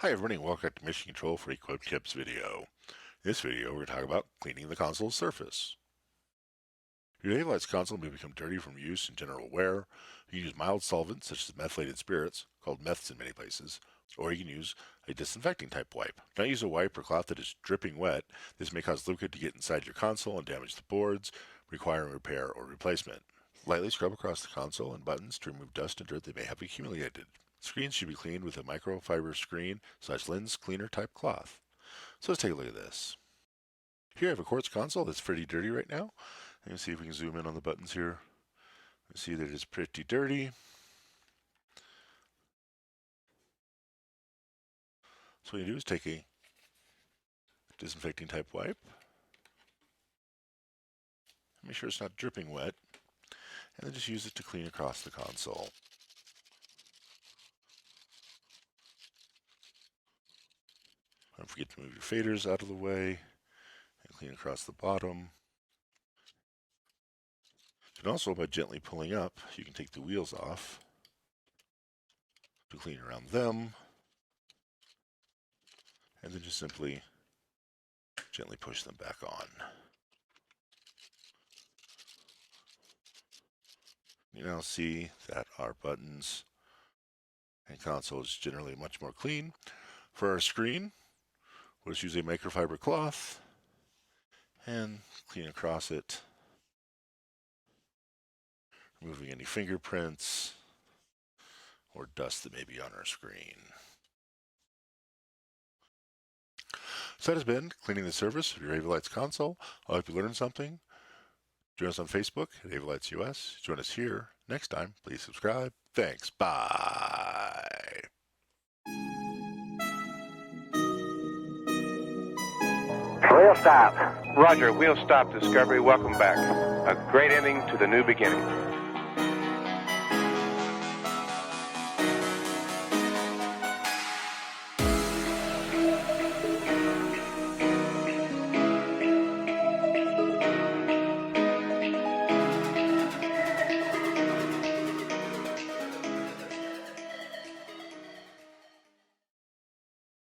Hi everybody, and welcome to Mission Control for Equip Tips video. In this video, we're going to talk about cleaning the console's surface. Your Avolites console may become dirty from use and general wear. You can use mild solvents such as methylated spirits, called meths in many places, or you can use a disinfecting type wipe. Don't use a wipe or cloth that is dripping wet. This may cause liquid to get inside your console and damage the boards, requiring repair or replacement. Lightly scrub across the console and buttons to remove dust and dirt that may have accumulated. Screens should be cleaned with a microfiber screen/lens cleaner type cloth. So let's take a look at this. Here I have a quartz console that's pretty dirty right now. Let's see if we can zoom in on the buttons here. You see that it's pretty dirty. So what you do is take a disinfecting type wipe. Make sure it's not dripping wet. And then just use it to clean across the console. Don't forget to move your faders out of the way and clean across the bottom. And also by gently pulling up, you can take the wheels off to clean around them. And then just simply gently push them back on. You now see that our buttons and console is generally much more clean. For our screen, we'll just use a microfiber cloth and clean across it, removing any fingerprints or dust that may be on our screen. So that has been cleaning the surface of your Avolites console. I hope you learned something. Join us on Facebook at Avolites US. Join us here next time. Please subscribe. Thanks. Bye. Wheel stop. Roger, wheel stop, Discovery. Welcome back. A great ending to the new beginning.